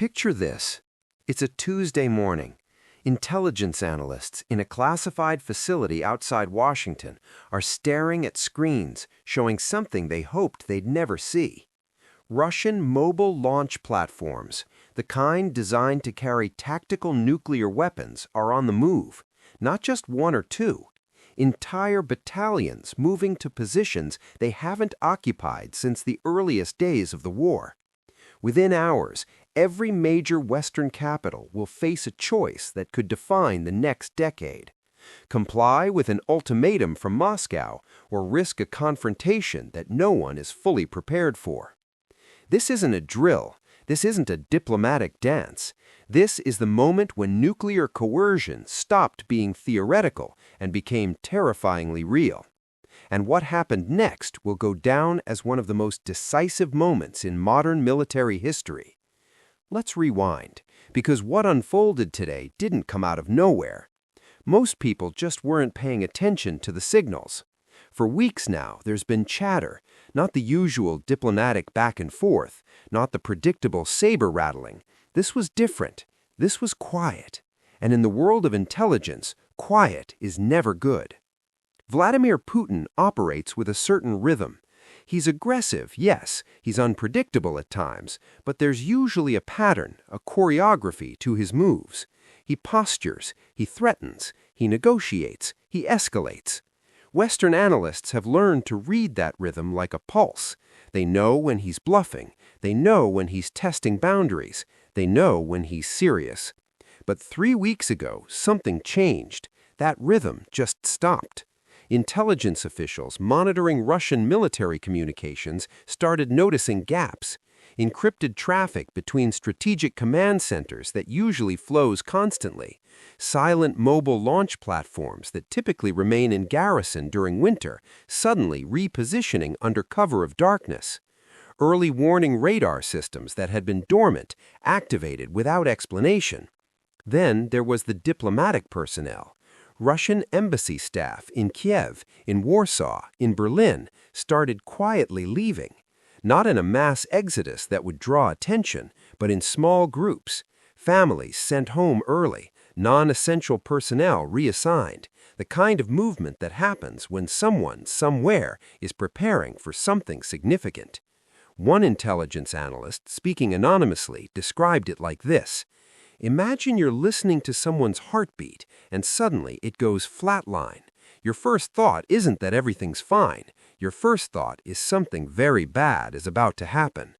Picture this. It's a Tuesday morning. Intelligence analysts in a classified facility outside Washington are staring at screens showing something they hoped they'd never see. Russian mobile launch platforms, the kind designed to carry tactical nuclear weapons, are on the move. Not just one or two. Entire battalions moving to positions they haven't occupied since the earliest days of the war. Within hours, every major Western capital will face a choice that could define the next decade. Comply with an ultimatum from Moscow or risk a confrontation that no one is fully prepared for. This isn't a drill. This isn't a diplomatic dance. This is the moment when nuclear coercion stopped being theoretical and became terrifyingly real. And what happened next will go down as one of the most decisive moments in modern military history. Let's rewind, because what unfolded today didn't come out of nowhere. Most people just weren't paying attention to the signals. For weeks now, there's been chatter, not the usual diplomatic back and forth, not the predictable saber rattling. This was different. This was quiet. And in the world of intelligence, quiet is never good. Vladimir Putin operates with a certain rhythm. He's aggressive, yes, he's unpredictable at times, but there's usually a pattern, a choreography to his moves. He postures, he threatens, he negotiates, he escalates. Western analysts have learned to read that rhythm like a pulse. They know when he's bluffing, they know when he's testing boundaries, they know when he's serious. But 3 weeks ago, something changed. That rhythm just stopped. Intelligence officials monitoring Russian military communications started noticing gaps. Encrypted traffic between strategic command centers that usually flows constantly. Silent mobile launch platforms that typically remain in garrison during winter, suddenly repositioning under cover of darkness. Early warning radar systems that had been dormant, activated without explanation. Then there was the diplomatic personnel. Russian embassy staff in Kiev, in Warsaw, in Berlin started quietly leaving. Not in a mass exodus that would draw attention, but in small groups. Families sent home early, non-essential personnel reassigned. The kind of movement that happens when someone, somewhere, is preparing for something significant. One intelligence analyst, speaking anonymously, described it like this. Imagine you're listening to someone's heartbeat, and suddenly it goes flatline. Your first thought isn't that everything's fine. Your first thought is something very bad is about to happen.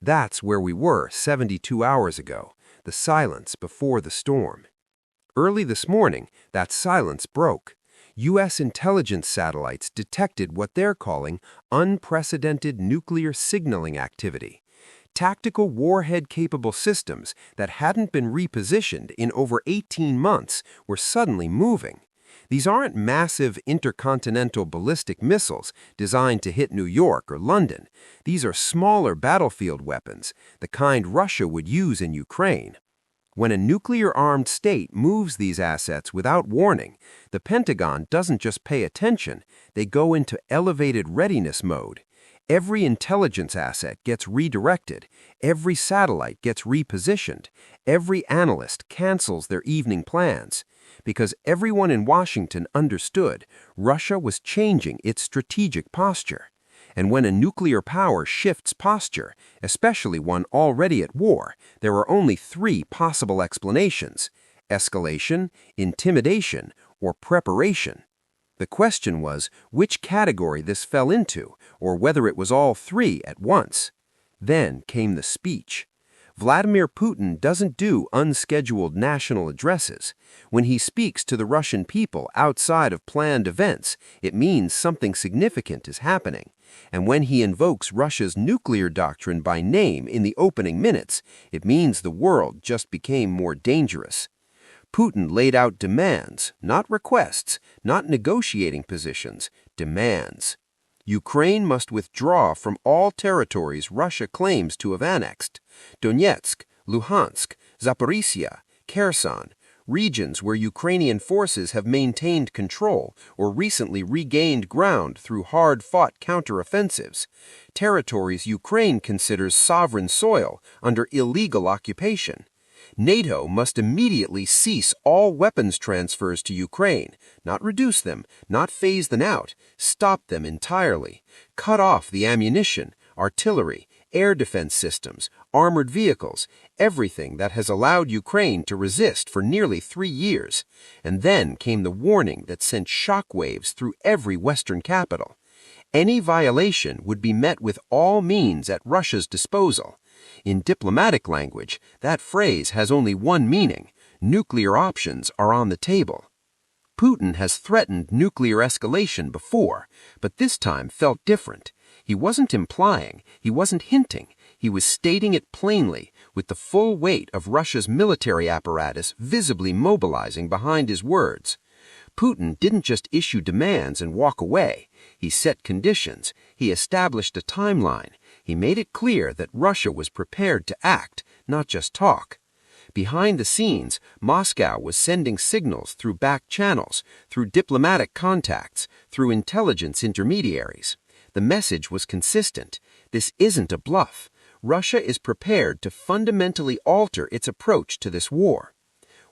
That's where we were 72 hours ago, the silence before the storm. Early this morning, that silence broke. U.S. intelligence satellites detected what they're calling unprecedented nuclear signaling activity. Tactical warhead-capable systems that hadn't been repositioned in over 18 months were suddenly moving. These aren't massive intercontinental ballistic missiles designed to hit New York or London. These are smaller battlefield weapons, the kind Russia would use in Ukraine. When a nuclear-armed state moves these assets without warning, the Pentagon doesn't just pay attention, they go into elevated readiness mode. Every intelligence asset gets redirected, every satellite gets repositioned, every analyst cancels their evening plans. Because everyone in Washington understood Russia was changing its strategic posture. And when a nuclear power shifts posture, especially one already at war, there are only 3 possible explanations: escalation, intimidation, or preparation. The question was which category this fell into, or whether it was all 3 at once. Then came the speech. Vladimir Putin doesn't do unscheduled national addresses. When he speaks to the Russian people outside of planned events, it means something significant is happening. And when he invokes Russia's nuclear doctrine by name in the opening minutes, it means the world just became more dangerous. Putin laid out demands, not requests, not negotiating positions, demands. Ukraine must withdraw from all territories Russia claims to have annexed. Donetsk, Luhansk, Zaporizhia, Kherson. regions where Ukrainian forces have maintained control or recently regained ground through hard-fought counteroffensives, territories Ukraine considers sovereign soil under illegal occupation. NATO must immediately cease all weapons transfers to Ukraine, not reduce them, not phase them out, stop them entirely, cut off the ammunition, artillery, air defense systems, armored vehicles, everything that has allowed Ukraine to resist for nearly 3 years. And then came the warning that sent shockwaves through every Western capital. Any violation would be met with all means at Russia's disposal. In diplomatic language, that phrase has only one meaning: nuclear options are on the table. Putin has threatened nuclear escalation before, but this time felt different. He wasn't implying, he wasn't hinting, he was stating it plainly, with the full weight of Russia's military apparatus visibly mobilizing behind his words. Putin didn't just issue demands and walk away. He set conditions, he established a timeline, he made it clear that Russia was prepared to act, not just talk. Behind the scenes, Moscow was sending signals through back channels, through diplomatic contacts, through intelligence intermediaries. The message was consistent. This isn't a bluff. Russia is prepared to fundamentally alter its approach to this war.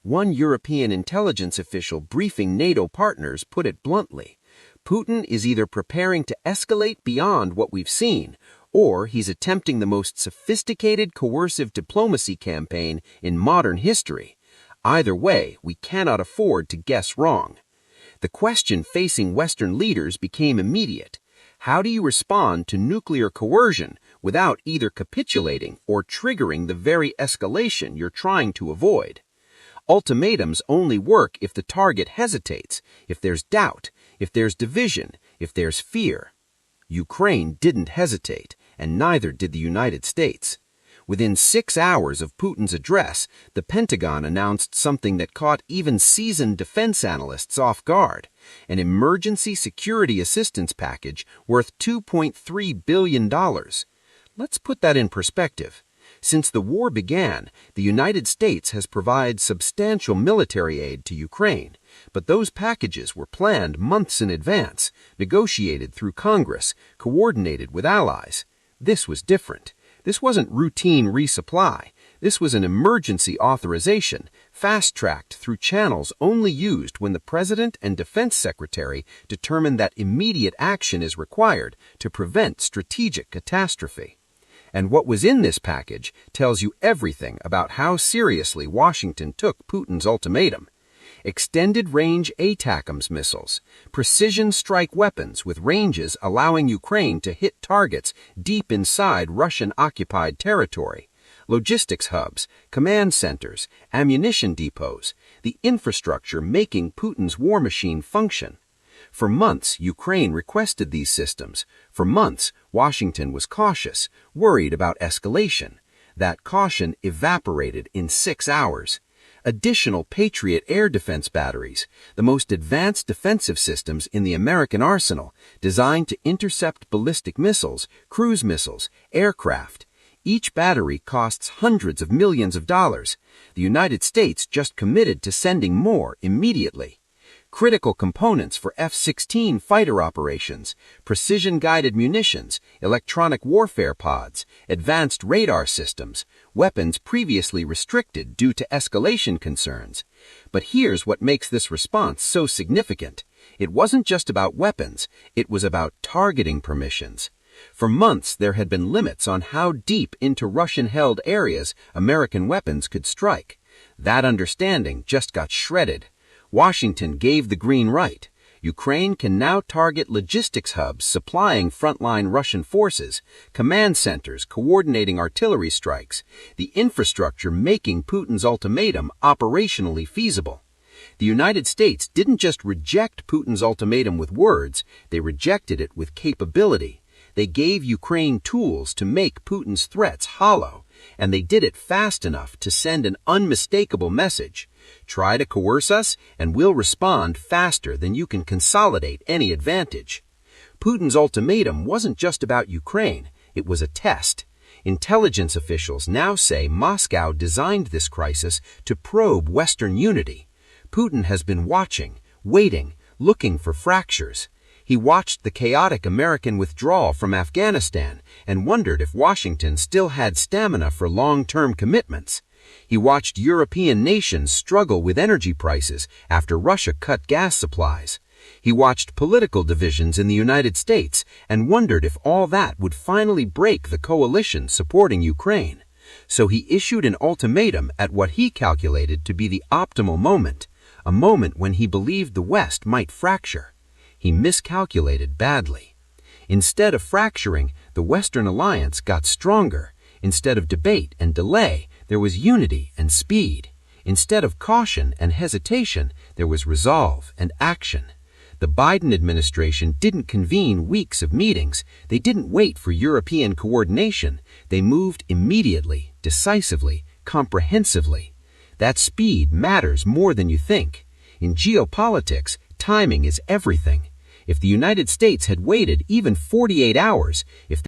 One European intelligence official briefing NATO partners put it bluntly: Putin is either preparing to escalate beyond what we've seen, or he's attempting the most sophisticated coercive diplomacy campaign in modern history. Either way, we cannot afford to guess wrong. The question facing Western leaders became immediate. How do you respond to nuclear coercion without either capitulating or triggering the very escalation you're trying to avoid? Ultimatums only work if the target hesitates, if there's doubt, if there's division, if there's fear. Ukraine didn't hesitate, and neither did the United States. Within 6 hours of Putin's address, the Pentagon announced something that caught even seasoned defense analysts off guard: an emergency security assistance package worth $2.3 billion. Let's put that in perspective. Since the war began, the United States has provided substantial military aid to Ukraine, but those packages were planned months in advance, negotiated through Congress, coordinated with allies. This was different. This wasn't routine resupply. This was an emergency authorization, fast-tracked through channels only used when the President and Defense Secretary determined that immediate action is required to prevent strategic catastrophe. And what was in this package tells you everything about how seriously Washington took Putin's ultimatum. Extended-range ATACMS missiles, precision strike weapons with ranges allowing Ukraine to hit targets deep inside Russian-occupied territory, logistics hubs, command centers, ammunition depots, the infrastructure making Putin's war machine function. For months, Ukraine requested these systems. For months, Washington was cautious, worried about escalation. That caution evaporated in 6 hours. Additional Patriot air defense batteries, the most advanced defensive systems in the American arsenal, designed to intercept ballistic missiles, cruise missiles, aircraft. Each battery costs hundreds of millions of dollars. The United States just committed to sending more immediately. Critical components for F-16 fighter operations, precision-guided munitions, electronic warfare pods, advanced radar systems, weapons previously restricted due to escalation concerns. But here's what makes this response so significant. It wasn't just about weapons, it was about targeting permissions. For months, there had been limits on how deep into Russian-held areas American weapons could strike. That understanding just got shredded. Washington gave the green light. Ukraine can now target logistics hubs supplying frontline Russian forces, command centers coordinating artillery strikes, the infrastructure making Putin's ultimatum operationally feasible. The United States didn't just reject Putin's ultimatum with words, they rejected it with capability. They gave Ukraine tools to make Putin's threats hollow, and they did it fast enough to send an unmistakable message. Try to coerce us, and we'll respond faster than you can consolidate any advantage. Putin's ultimatum wasn't just about Ukraine, it was a test. Intelligence officials now say Moscow designed this crisis to probe Western unity. Putin has been watching, waiting, looking for fractures. He watched the chaotic American withdrawal from Afghanistan and wondered if Washington still had stamina for long-term commitments. He watched European nations struggle with energy prices after Russia cut gas supplies. He watched political divisions in the United States and wondered if all that would finally break the coalition supporting Ukraine. So he issued an ultimatum at what he calculated to be the optimal moment, a moment when he believed the West might fracture. He miscalculated badly. Instead of fracturing, the Western alliance got stronger. Instead of debate and delay, there was unity and speed. Instead of caution and hesitation, there was resolve and action. The Biden administration didn't convene weeks of meetings. They didn't wait for European coordination. They moved immediately, decisively, comprehensively. That speed matters more than you think. In geopolitics, timing is everything. If the United States had waited even 48 hours, if